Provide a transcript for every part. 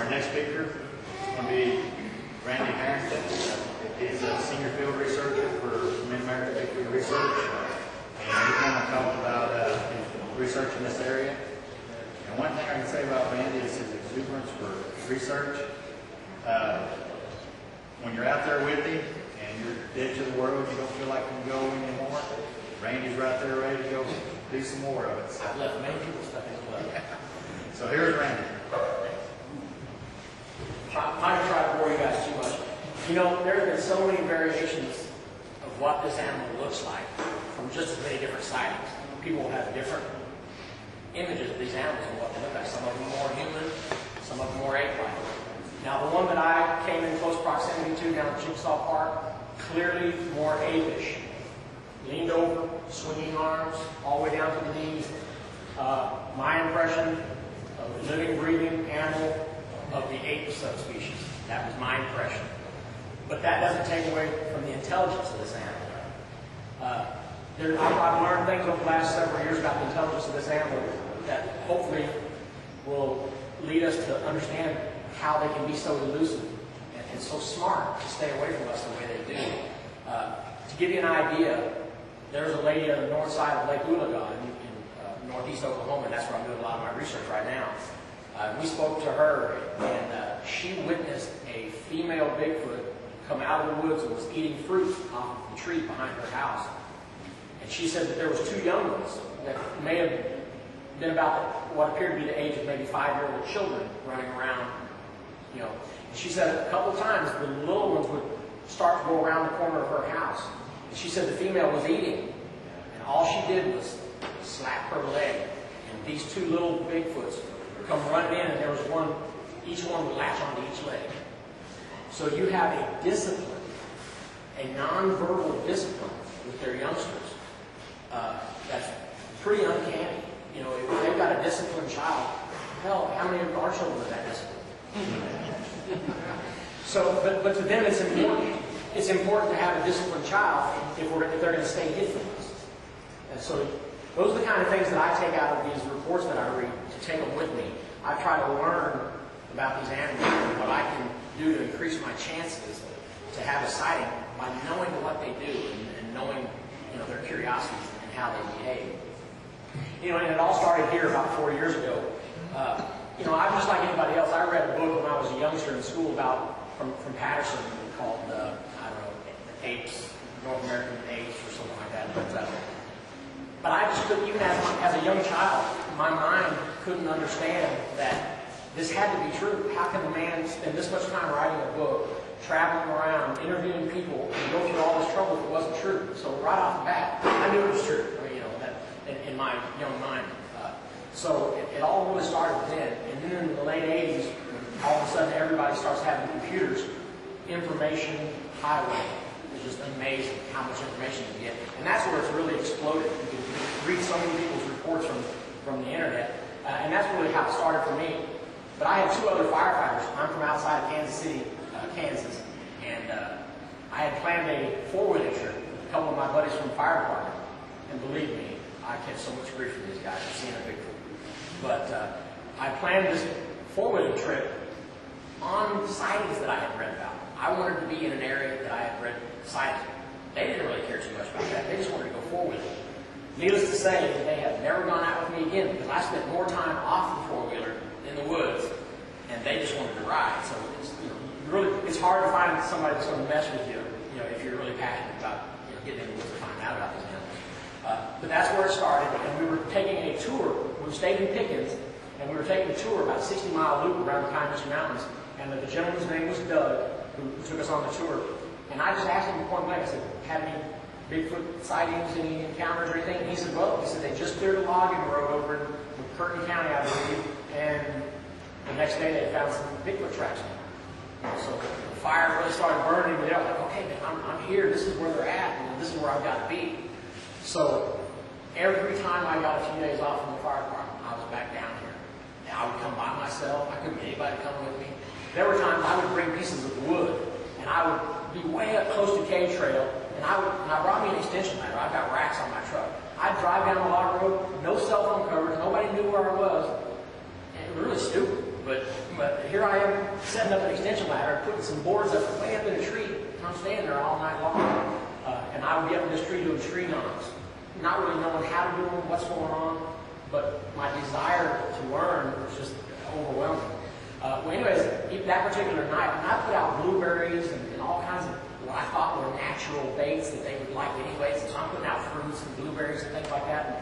Our next speaker is going to be Randy Harrington. He's a senior field researcher for Mid-America Bigfoot Research. And he's going to talk about his research in this area. And one thing I can say about Randy is his exuberance for research. When you're out there with him and you're dead to the world, you don't feel like you can go anymore, Randy's right there ready to go do some more of it. So. I've left many people stuck as well. So here's Randy. I'm not going to try to bore you guys too much. You know, there have been so many variations of what this animal looks like from just as many different sightings. People have different images of these animals and what they look like. Some of them more human, some of them more ape-like. Now, the one that I came in close proximity to down at Jigsaw Park, clearly more apish. Leaned over, swinging arms, all the way down to the knees. My impression of a living, breathing animal of the ape subspecies. That was my impression. But that doesn't take away from the intelligence of this animal. I've learned things over the last several years about the intelligence of this animal that hopefully will lead us to understand how they can be so elusive and so smart to stay away from us the way they do. To give you an idea, there's a lady on the north side of Lake Ulaga in northeast Oklahoma, and that's where I'm doing a lot of my research right now. We spoke to her, and she witnessed a female Bigfoot come out of the woods and was eating fruit off the tree behind her house. And she said that there was two young ones that may have been about what appeared to be the age of maybe 5-year-old children running around. You know, and she said a couple times the little ones would start to go around the corner of her house. And she said the female was eating, and all she did was slap her leg. And these two little Bigfoots would come running in, and there was one, each one would latch onto each leg. So you have a discipline, a nonverbal discipline with their youngsters. That's pretty uncanny. You know, if they've got a disciplined child, hell, how many of our children are that disciplined? So, but to them it's important. It's important to have a disciplined child if they're going to stay hid from us. And so those are the kind of things that I take out of these reports that I read, to take them with me. I try to learn about these animals and what I can do to increase my chances to have a sighting by knowing what they do and knowing, you know, their curiosities and how they behave. You know, and it all started here about 4 years ago. You know, I'm just like anybody else. I read a book when I was a youngster in school from Patterson called, I don't know, Apes, North American Apes or something like that. But I just couldn't, even as a young child, my mind couldn't understand that this had to be true. How can a man spend this much time writing a book, traveling around, interviewing people, and go through all this trouble if it wasn't true? So right off the bat, I knew it was true. I mean, you know, that in my young mind. So it all really started then. And then in the late 80s, all of a sudden everybody starts having computers. Information highway. It's just amazing how much information you get. And that's where it's really exploded. You can read so many people's reports from the internet. And that's really how it started for me. But I had two other firefighters. I'm from outside of Kansas City, Kansas. And I had planned a four-wheeling trip with a couple of my buddies from the fire department. And believe me, I catch so much grief from these guys for seeing a Bigfoot. But I planned this four-wheeling trip on sightings that I had read about. I wanted to be in an area that I had read sightings. They didn't really care too much about that. They just wanted to go four-wheeling. Needless to say, they have never gone out with me again because I spent more time off the four-wheeler in the woods, and they just wanted to ride. So it's hard to find somebody that's going to mess with you, if you're really passionate about getting in the woods and finding out about these animals. But that's where it started, and we were taking a tour. We stayed in Pickens, and we were taking a tour about a 60-mile loop around the Pine Mountains. And the gentleman's name was Doug, who took us on the tour. And I just asked him point blank, I said, "Had any Bigfoot sightings, any encounters or anything?" And he said, "Well," he said, "they just cleared a logging road over in Curtin County, I believe, and the next day they found some Bigfoot tracks." So the fire really started burning. They were like, "Okay, man, I'm here. This is where they're at, and this is where I've got to be." So every time I got a few days off from the fire department, I was back down here. And I would come by myself. I couldn't get anybody to come with me. There were times I would bring pieces of wood, and I would be way up close to Cave Trail, and I brought me an extension ladder. I've got racks on my truck. I'd drive down the log road, no cell phone coverage, nobody knew where I was. And it was really stupid, but But here I am setting up an extension ladder, putting some boards up way up in a tree. And I'm standing there all night long. And I would be up in this tree doing tree knocks, not really knowing how to do them, what's going on, but my desire to learn was just overwhelming. Well, anyways, that particular night, I put out blueberries and all kinds of what I thought were natural baits that they would like anyways. So I'm putting out fruits and blueberries and things like that. And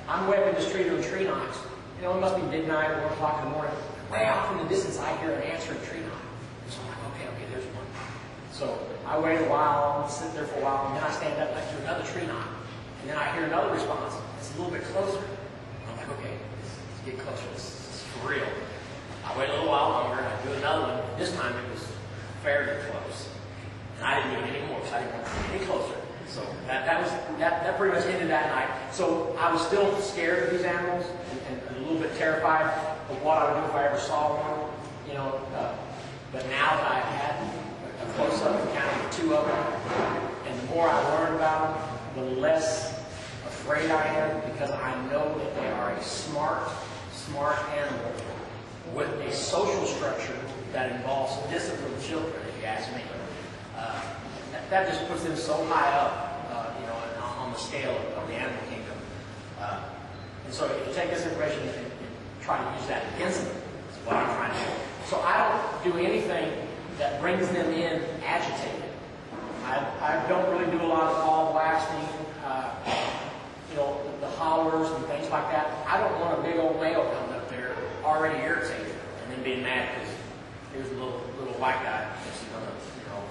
I'm way up in this tree doing tree knocks. You know, it must be midnight or 1 o'clock in the morning. Way off in the distance, I hear an answering tree knock. So I'm like, okay, there's one. So I wait a while, sit there for a while, and then I stand up and I do another tree knock. And then I hear another response. It's a little bit closer. I'm like, okay, let's get closer. This is for real. I wait a little while longer, and I do another one. This time it was very close. And I didn't do it anymore, so I didn't want to get any closer. So that pretty much ended that night. So I was still scared of these animals and a little bit terrified of what I would do if I ever saw one. You know, but now that I've had a close-up encounter with 2 of them, and the more I learn about them, the less afraid I am, because I know that they are a smart animal with a social structure that involves disciplined children, if you ask me. That just puts them so high up, you know, on the scale of the animal kingdom. And so if you take this information and try to use that against them, that's what I'm trying to do. So I don't do anything that brings them in agitated. I don't really do a lot of ball blasting, you know, the hollers and things like that. I don't want a big old male coming up there already irritated and then being mad because here's a little white guy that's going to, you know,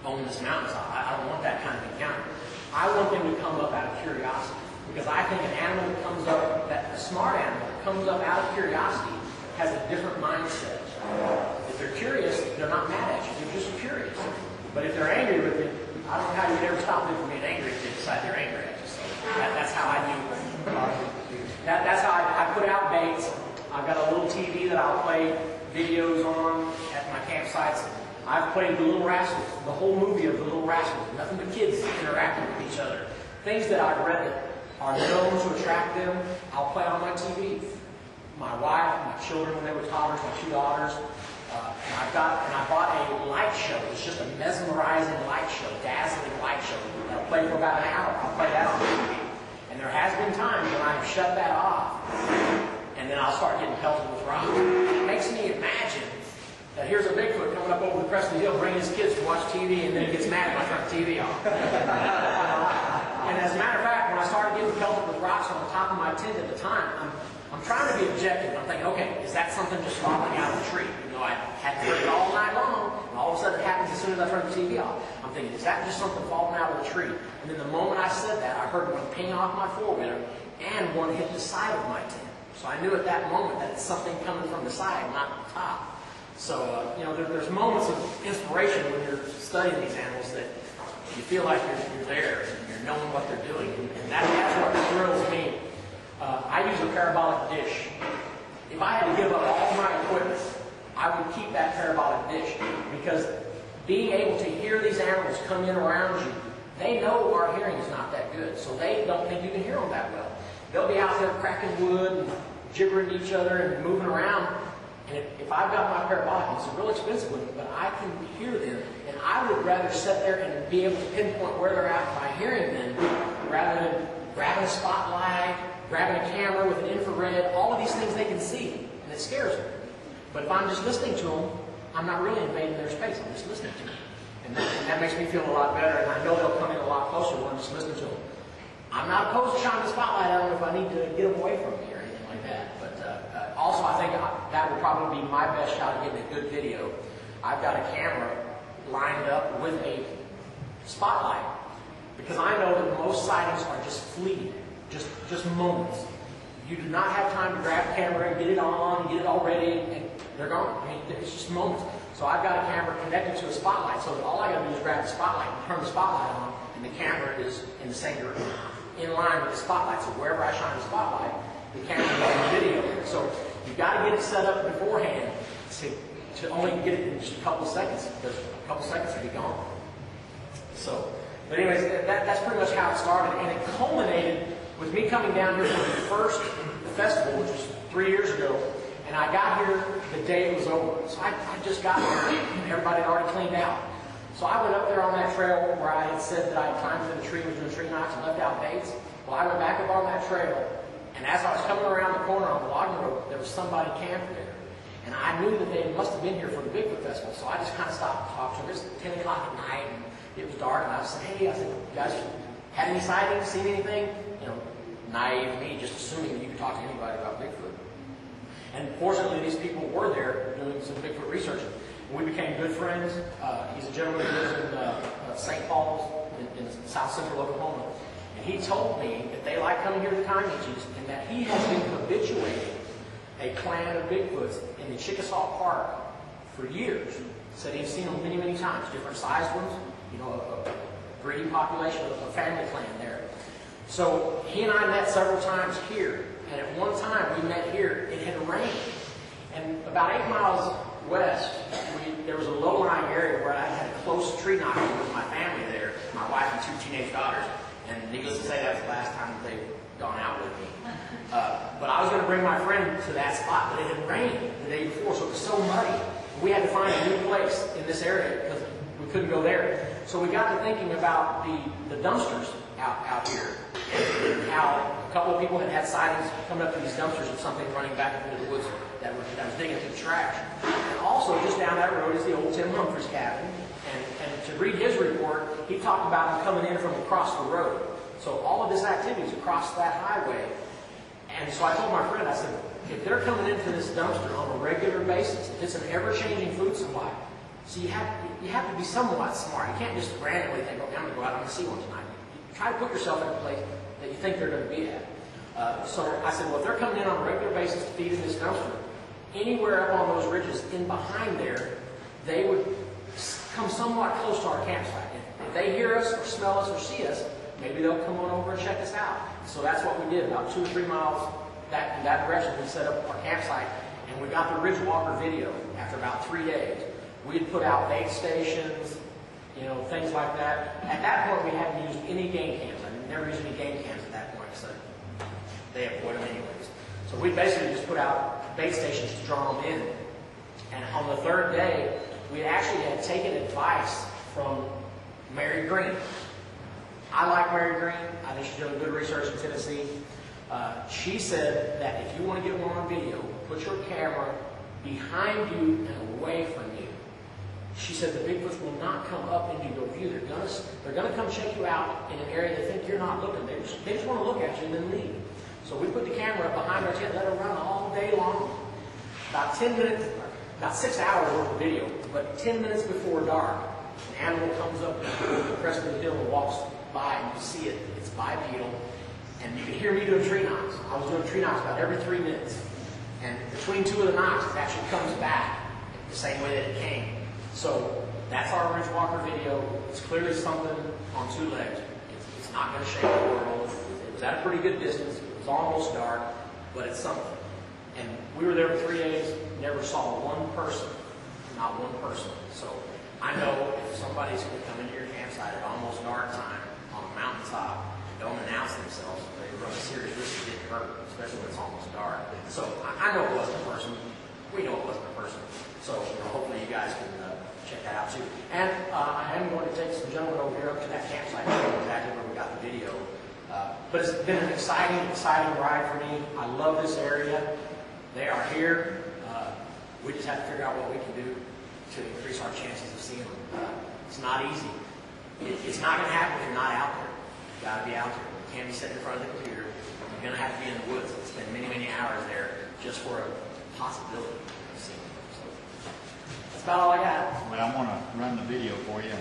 own this mountainside. I don't want that kind of encounter. I want them to come up out of curiosity, because I think an animal that comes up, a smart animal that comes up out of curiosity has a different mindset. If they're curious, they're not mad at you. They're just curious. But if they're angry with you, I don't know how you'd ever stop them from being angry if they decide they're angry at you. So that's how I do. That's how I put out baits. I've got a little TV that I'll play videos on at my campsites. I've played The Little Rascals, the whole movie of The Little Rascals. Nothing but kids interacting with each other. Things that I've read that are known to attract them, I'll play on my TV. My wife, my children when they were toddlers, my 2 daughters. And I bought a light show. It's just a mesmerizing light show, dazzling light show. I'll play for about an hour. I'll play that on TV. And there has been times when I've shut that off, and then I'll start getting pelted with rocks. It makes me imagine that here's a Bigfoot coming up over the crest of the hill, bringing his kids to watch TV, and then he gets mad when I turn the TV off. And as a matter of fact, when I started getting pelted with rocks on the top of my tent at the time, I'm trying to be objective. I'm thinking, okay, is that something just falling out of the tree? You know, I had to hear it all night long, and all of a sudden it happens as soon as I turn the TV off. I'm thinking, is that just something falling out of the tree? And then the moment I said that, I heard one ping off my four-wheeler, and one hit the side of my tent. So I knew at that moment that it's something coming from the side, not the top. So, you know, there's moments of inspiration when you're studying these animals that you feel like you're there, and you're knowing what they're doing, and that's what thrills me. I use a parabolic dish. If I had to give up all my equipment, I would keep that parabolic dish, because being able to hear these animals come in around you, they know our hearing is not that good, so they don't think you can hear them that well. They'll be out there cracking wood and gibbering to each other and moving around. And if I've got my parabolic, it's a real expensive one, but I can hear them, and I would rather sit there and be able to pinpoint where they're at by hearing them, rather than grabbing a spotlight, grabbing a camera with an infrared. All of these things they can see, and it scares them. But if I'm just listening to them, I'm not really invading their space. I'm just listening to them. And that makes me feel a lot better, and I know they'll come in a lot closer when I'm just listening to them. I'm not opposed to shining the spotlight on them if I need to get them away from me or anything like that. But also, I think that would probably be my best shot at getting a good video. I've got a camera lined up with a spotlight, because I know that most sightings are just fleeting, just moments. You do not have time to grab a camera and get it on, and get it all ready, and they're gone. I mean, it's just moments. So I've got a camera connected to a spotlight, so that all I got to do is grab the spotlight and turn the spotlight on, and the camera is in the same direction, in line with the spotlight. So wherever I shine the spotlight, the camera is on video. So you've got to get it set up beforehand to only get it in just a couple of seconds, because a couple of seconds will be gone. So, but anyways, that's pretty much how it started, and it culminated with me coming down here for the first festival, which was 3 years ago, And I got here the day it was over. So I just got there, and everybody had already cleaned out. So I went up there on that trail where I had said that I had climbed through the tree, was doing tree knocks, and left out baits. Well, I went back up on that trail, and as I was coming around the corner on the logging road, there was somebody camped there. And I knew that they must have been here for the Bigfoot Festival, so I just kind of stopped and talked to them. It was 10 o'clock at night, and it was dark, and I said, hey, you guys had any sightings, seen anything? You know, naive me, just assuming that you could talk to anybody about Bigfoot. And fortunately, these people were there doing some Bigfoot research. We became good friends. He's a gentleman who lives in St. Paul's in south central Oklahoma. And he told me that they like coming here to the Comanches and that he has been habituating a clan of Bigfoots in the Chickasaw Park for years. Said he's seen them many, many times, different sized ones, you know, a breeding population, a family clan there. So he and I met several times here. And at one time we met here, it had rained. And about 8 miles west, there was a low-lying area where I had a close tree knocking with my family there, my wife and 2 teenage daughters. And needless to say, that was the last time that they'd gone out with me. But I was going to bring my friend to that spot, but it had rained the day before, so it was so muddy. We had to find a new place in this area because we couldn't go there. So we got to thinking about the dumpsters out here, and how a couple of people had sightings coming up to these dumpsters of something running back into the woods that was digging through the trash. And also, just down that road is the old Tim Humphreys cabin. And to read his report, he talked about them coming in from across the road. So all of this activity is across that highway. And so I told my friend, I said, if they're coming into this dumpster on a regular basis, if it's an ever-changing food supply, so you have to be somewhat smart. You can't just randomly think, okay, I'm going to go out and see one tonight. You try to put yourself in a place that you think they're going to be at. So I said, well, if they're coming in on a regular basis to feed in this dumpster, anywhere up on those ridges in behind there, they would come somewhat close to our campsite. If they hear us or smell us or see us, maybe they'll come on over and check us out. So that's what we did. About 2 or 3 miles in that direction, we set up our campsite, and we got the Ridge Walker video after about 3 days. We had put out bait stations, you know, things like that. At that point, we hadn't used any game cams. I never used any game cams at that point, so they avoid them anyways. So we basically just put out bait stations to draw them in. And on the 3rd day, we actually had taken advice from Mary Green. I like Mary Green. I think she's doing good research in Tennessee. She said that if you want to get one on video, put your camera behind you and away from you. She said the Bigfoots will not come up into your view. They're going to come check you out in an area they think you're not looking. They just want to look at you and then leave. So we put the camera behind our tent, let her run all day long. About 10 minutes, about 6 hours worth of video, but 10 minutes before dark, an animal comes up the crest of the hill and walks by, and you see it. It's bipedal, and you can hear me doing tree knocks. I was doing tree knocks about every 3 minutes. And between 2 of the knocks, it actually comes back the same way that it came. So that's our Ridge Walker video. It's clearly something on 2 legs. It's not going to shake the world. It was at a pretty good distance. It was almost dark, but it's something. And we were there for 3 days, never saw one person, not one person. So I know if somebody's going to come into your campsite at almost dark time on a mountaintop, don't announce themselves, they run a serious risk of getting hurt, especially when it's almost dark. So I know it wasn't a person. We know it wasn't a person. So hopefully you guys can check that out too. And I am going to take some gentlemen over here up to that campsite to show exactly where we got the video. But it's been an exciting ride for me. I love this area. They are here. We just have to figure out what we can do to increase our chances of seeing them. It's not easy. It's not going to happen if you're not out there. You've got to be out there. You can't be sitting in front of the computer. You're going to have to be in the woods and spend many, many hours there just for a possibility of seeing them. So that's about all I got. Well, I'm going to run the video for you.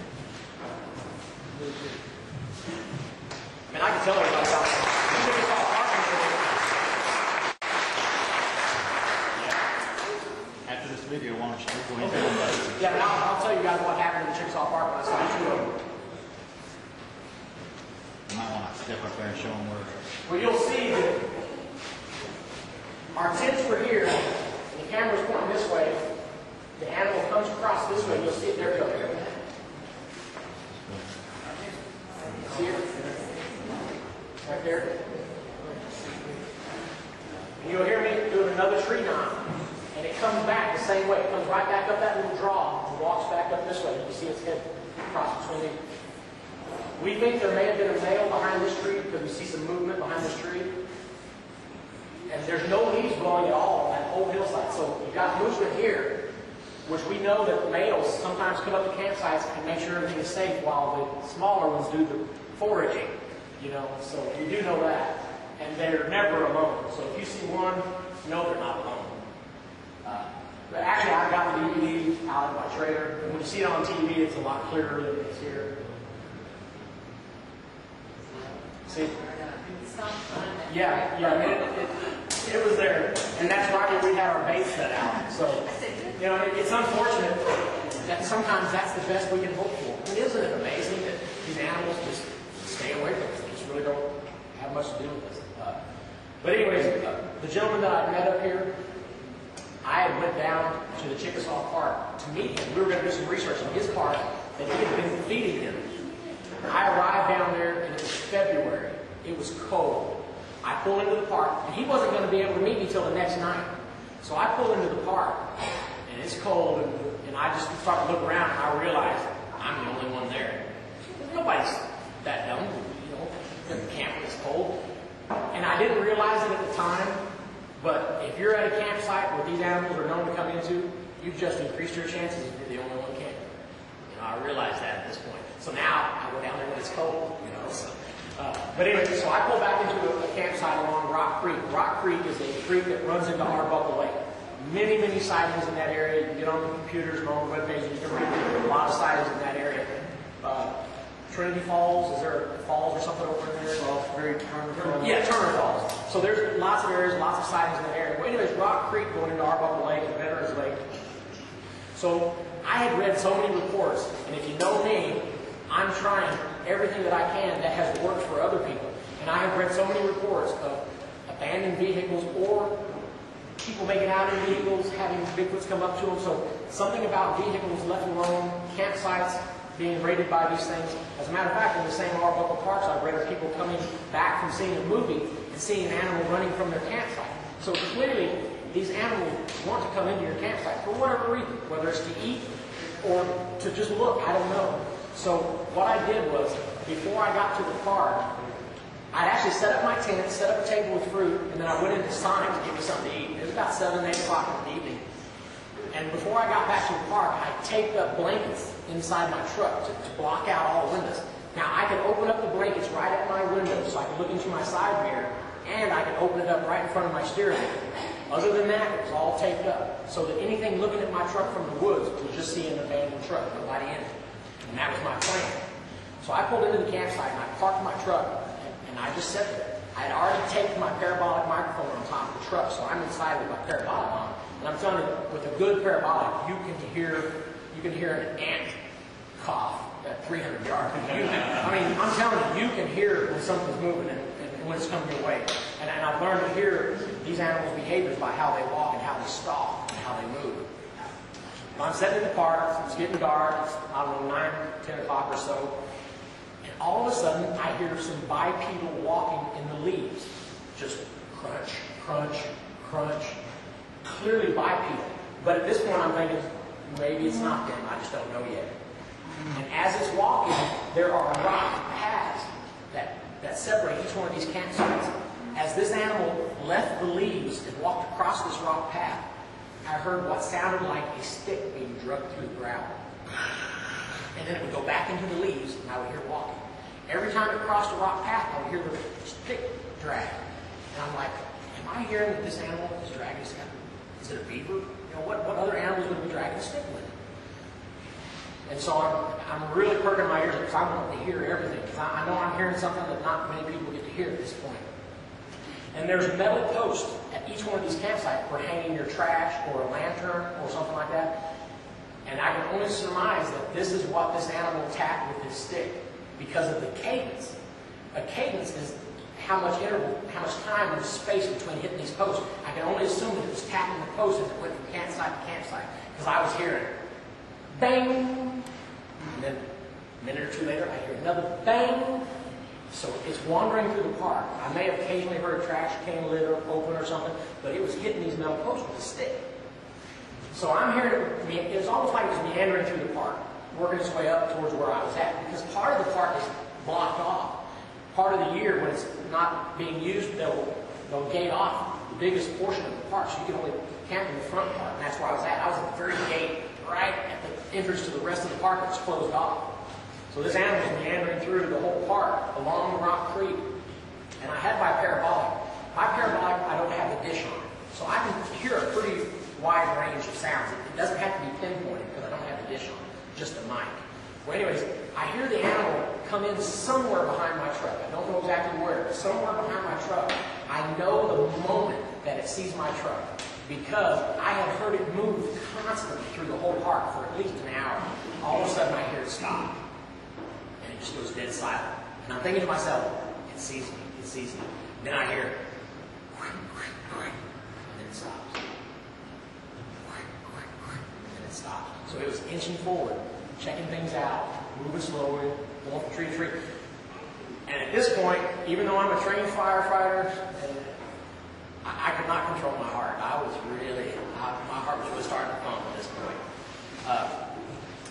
I mean, I can tell everybody about it. After this video, why don't you go ahead and film that? Yeah, and I'll tell you guys what happened in Chickasaw Park when I saw you. You might want to step up there and show them where. Well, you'll see that our tents were here, and the camera's pointing this way. The animal comes across this way, and you'll see it there. Go there. See it? Right there. And you'll hear me doing another tree knock. and it comes back the same way. It comes right back up that little draw and walks back up this way. You see its head cross between these. We think there may have been a male behind this tree because we see some movement behind this tree. And there's no leaves blowing at all on that whole hillside. So you've got movement here, which we know that males sometimes come up to campsites and make sure everything is safe while the smaller ones do the foraging. You know, so we do know that. And they're never alone. So if you see one, know they're not alone. But actually, I've got the DVD out of my trailer. And when you see it on TV, it's a lot clearer than it's here. See? Yeah. I mean, it was there. And that's right where we had our bait set out. So, you know, it's unfortunate that sometimes that's the best we can hope for. I mean, isn't it amazing that these animals just stay away from us? They just really don't have much to do with us. But anyways, the gentleman that I met up here, I had went down to the Chickasaw Park to meet him. We were going to do some research in his park that he had been feeding him. I arrived down there and it was February. It was cold. I pulled into the park and he wasn't going to be able to meet me till the next night. So I pulled into the park and it's cold and I just started to look around and I realized I'm the only one there. Nobody's that dumb, you know, doesn't camp when it's cold. And I didn't realize it at the time, but if you're at a campsite where these animals are known to come into, you've just increased your chances if you're the only one camping. You know, I realized that at this point. So now I go down there when it's cold, you know. So, but anyway, so I pull back into a campsite along Rock Creek. Rock Creek is a creek that runs into Arbuckle Lake. Many sightings in that area. You can get on the computers and on the webpage, you can read a lot of sightings in that area. Trinity Falls, is there falls or something over there? Falls, very Turner Falls. Yeah, Turner Falls. So there's lots of areas, lots of sightings in that area. Well, anyways, Rock Creek going into Arbuckle Lake and Veterans Lake. So I had read so many reports, and if you know me, I'm trying everything that I can that has worked for other people. And I have read so many reports of abandoned vehicles or people making out in vehicles, having Bigfoots come up to them. So something about vehicles left alone, campsites being raided by these things. As a matter of fact, in the same Arbuckle Parks I've read of people coming back from seeing a movie and seeing an animal running from their campsite. So clearly, these animals want to come into your campsite for whatever reason, whether it's to eat or to just look, I don't know. So what I did was, before I got to the park, I'd actually set up my tent, set up a table with fruit, and then I went into Sonic to get me something to eat. It was about 7, 8 o'clock in the evening. And before I got back to the park, I taped up blankets inside my truck to block out all windows. Now, I could open up the blankets right at my window so I could look into my side mirror, and I could open it up right in front of my steering wheel. Other than that, it was all taped up, so that anything looking at my truck from the woods would just see an abandoned truck, nobody in it. And that was my plan. So I pulled into the campsite, and I parked my truck, and I just sat there. I had already taped my parabolic microphone on top of the truck, so I'm inside with my parabolic on. And I'm telling you, with a good parabolic, you can hear an ant cough at 300 yards. I'm telling you, you can hear when something's moving and when it's coming your way. And I've learned to hear these animals' behaviors by how they walk and how they stalk and how they move. I'm sitting in the park, it's getting dark, it's, I don't know, 9, 10 o'clock or so. And all of a sudden, I hear some bipedal walking in the leaves. Just crunch, crunch, crunch. Clearly bipedal. But at this point, I'm thinking, maybe it's not them. I just don't know yet. And as it's walking, there are rock paths that separate each one of these campsites. As this animal left the leaves and walked across this rock path, I heard what sounded like a stick being dragged through the gravel. And then it would go back into the leaves, and I would hear walking. Every time it crossed a rock path, I would hear the stick drag. And I'm like, am I hearing that this animal is dragging a stick? Is it a beaver? You know, what other animals would be dragging a stick with? And so I'm really perking my ears because I want to hear everything. Because I know I'm hearing something that not many people get to hear at this point. And there's metal posts at each one of these campsites for hanging your trash or a lantern or something like that. And I can only surmise that this is what this animal attacked with his stick because of the cadence. A cadence is how much interval, how much time and space between hitting these posts. I can only assume that it was tapping the post as it went from campsite to campsite because I was hearing bang, and then a minute or two later I hear another bang. So it's wandering through the park. I may have occasionally heard a trash can lid open or something, but it was hitting these metal posts with a stick. So I'm here, it was almost like it was meandering through the park, working its way up towards where I was at, because part of the park is blocked off. Part of the year when it's not being used, they'll gate off the biggest portion of the park, so you can only camp in the front part, and that's where I was at. I was at the very gate, right at the entrance to the rest of the park that's closed off. So this animal was meandering through the whole park, along the Rock Creek, and I had my parabolic. My parabolic, I don't have the dish on it, so I can hear a pretty wide range of sounds. It doesn't have to be pinpointed because I don't have the dish on it, just the mic. Well, anyways, I hear the animal come in somewhere behind my truck. I don't know exactly where, but somewhere behind my truck. I know the moment that it sees my truck because I had heard it move constantly through the whole park for at least an hour. All of a sudden, I hear it stop, and it just goes dead silent. And I'm thinking to myself, it sees me, it sees me. Then I hear, and then it stops. And it stops. So it was inching forward, checking things out, moving slowly, going from tree to tree. And at this point, even though I'm a trained firefighter, I could not control my heart. My heart was really starting to pump at this point.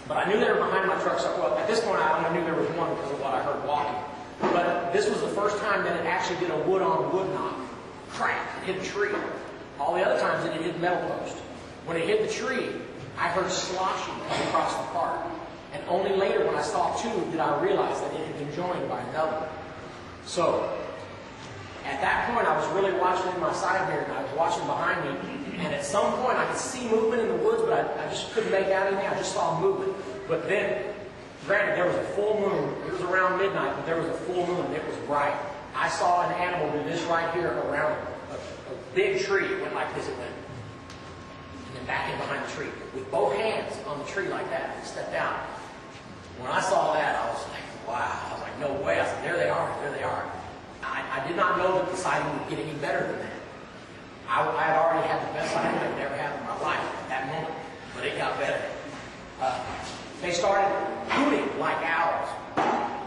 But I knew they were behind my truck. So, well, at this point, I only knew there was one because of what I heard walking. But this was the first time that it actually did a wood-on-wood knock. Crack! It hit a tree. All the other times, it hit a metal post. When it hit the tree, I heard sloshing across the park. And only later, when I saw two, did I realize that it had been joined by another. So, at that point, I was really watching in my side mirror, and I was watching behind me. And at some point, I could see movement in the woods, but I just couldn't make out anything. I just saw movement. But then, granted, there was a full moon. It was around midnight, but there was a full moon. It was bright. I saw an animal do this right here around a big tree. It went like this. It went. And then back in behind the tree. With both hands on the tree like that. It stepped out. When I saw that, I was like, wow. I was like, no way. I said, there they are. There they are. I did not know that the sighting would get any better than that. I had already had the best sighting I've ever had in my life at that moment. But it got better. They started hooting like owls.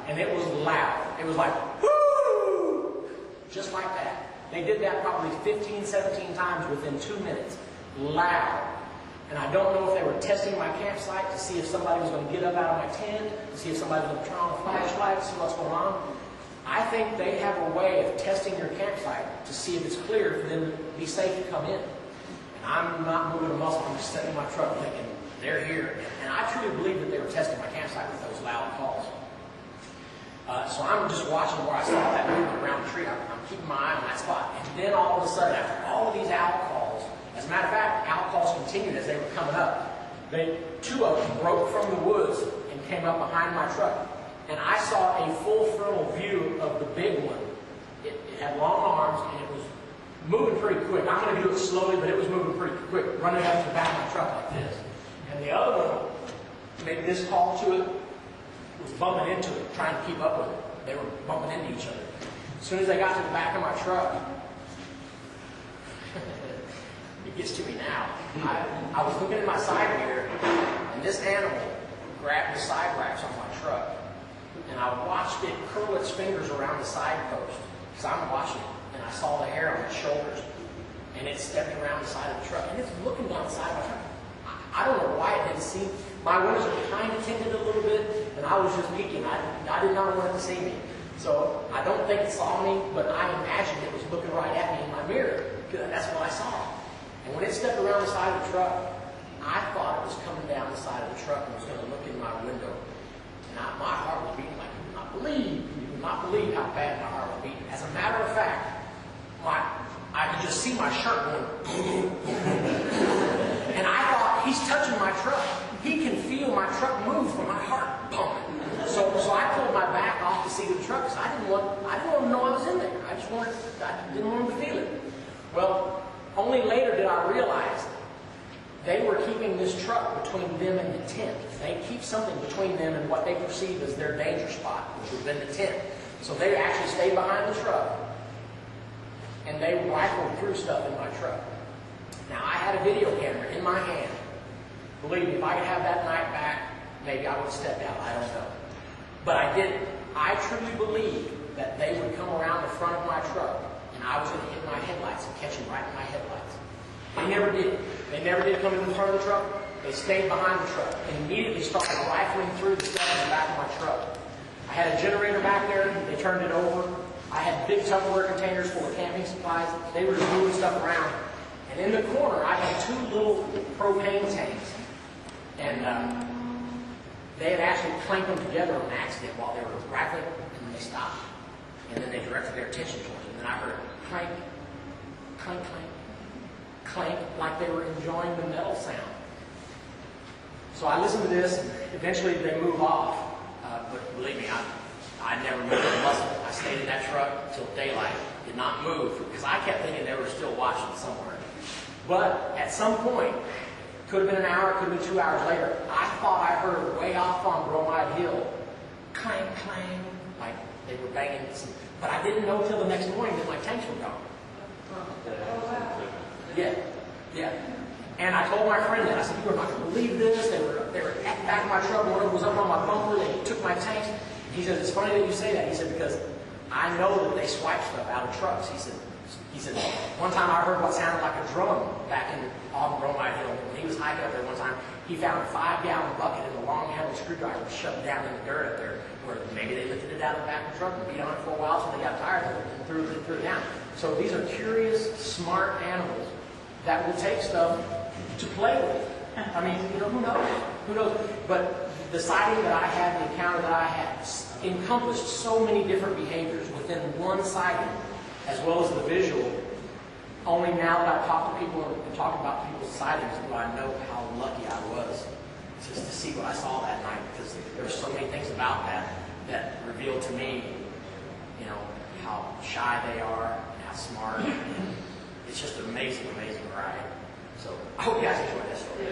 And it was loud. It was like, whoo! Just like that. They did that probably 15, 17 times within 2 minutes. Loud. And I don't know if they were testing my campsite to see if somebody was going to get up out of my tent, to see if somebody was going to turn on a flashlight, to see what's going on. I think they have a way of testing your campsite to see if it's clear for them to be safe to come in. And I'm not moving a muscle. I'm just sitting in my truck thinking, they're here. And I truly believe that they were testing my campsite with those loud calls. So I'm just watching where I saw that movement around the tree. I'm keeping my eye on that spot. And then all of a sudden, after all of these owl calls, as a matter of fact, owl calls continued as they were coming up. Two of them broke from the woods and came up behind my truck. And I saw a full frontal view of the big one. It had long arms and it was moving pretty quick. I'm going to do it slowly, but it was moving pretty quick, running up to the back of my truck like this. And the other one made this call to it, was bumping into it, trying to keep up with it. They were bumping into each other. As soon as they got to the back of my truck, it gets to me now. I was looking at my side mirror, and this animal grabbed the side racks on my truck. And I watched it curl its fingers around the side post, because I'm watching it, and I saw the hair on its shoulders. And it stepped around the side of the truck, and it's looking down the side of my truck. I don't know why it didn't see. My windows are kind of tinted a little bit, and I was just peeking. I did not want it to see me. So I don't think it saw me, but I imagined it was looking right at me in my mirror. That's what I saw. And when it stepped around the side of the truck, I thought it was coming down the side of the truck and was going to look in my window. And my heart was beating like you would not believe how bad my heart was beating. As a matter of fact, I could just see my shirt going. And I thought, he's touching my truck. He can feel my truck move from my heart pumping. So I pulled my back off the seat of the truck because I didn't want to know I was in there. I didn't want him to feel it. Well, only later did I realize they were keeping this truck between them and the tent. They keep something between them and what they perceive as their danger spot, which would have been the tent. So they actually stayed behind the truck, and they rifled through stuff in my truck. Now, I had a video camera in my hand. Believe me, if I could have that night back, maybe I would have stepped out. I don't know. But I didn't. I truly believed that they would come around the front of my truck, and I was going to hit my headlights and catch them right in my headlights. They never did. They They never did come in the front of the truck. They stayed behind the truck and immediately started rifling through the stuff in the back of my truck. I had a generator back there. They turned it over. I had big Tupperware containers full of camping supplies. They were just moving stuff around. And in the corner, I had 2 little propane tanks. And they had actually clamped them together on accident while they were rifling, and then they stopped. And then they directed their attention towards it. And then I heard clank, clank, clank, clank, like they were enjoying the metal sound. So I listened to this, and eventually they move off. But believe me, I never moved a muscle. I stayed in that truck till daylight, did not move, because I kept thinking they were still watching somewhere. But at some point, could have been an hour, could have been 2 hours later, I thought I heard way off on Bromide Hill, clang, clang, like they were banging some. But I didn't know till the next morning that my tanks were gone. Yeah, yeah. And I told my friend that. I said, "You are not going to believe this. They were at the back of my truck. One of them was up on my bumper. They took my tanks." He said, "It's funny that you say that." He said, "Because I know that they swipe stuff out of trucks." He said, "One time I heard what sounded like a drum back on Bromide Hill. When he was hiking up there one time, he found a 5-gallon bucket and a long-handled screwdriver shoved down in the dirt up there, where maybe they lifted it out of the back of the truck and beat on it for a while so they got tired of it and threw it down." So these are curious, smart animals that will take stuff to play with. I mean, who knows? Who knows? But the sighting that I had, the encounter that I had, encompassed so many different behaviors within one sighting, as well as the visual. Only now that I talk to people and talk about people's sightings do I know how lucky I was just to see what I saw that night, because there were so many things about that revealed to me, how shy they are and how smart. It's just an amazing, amazing ride. So I hope you guys enjoyed this story.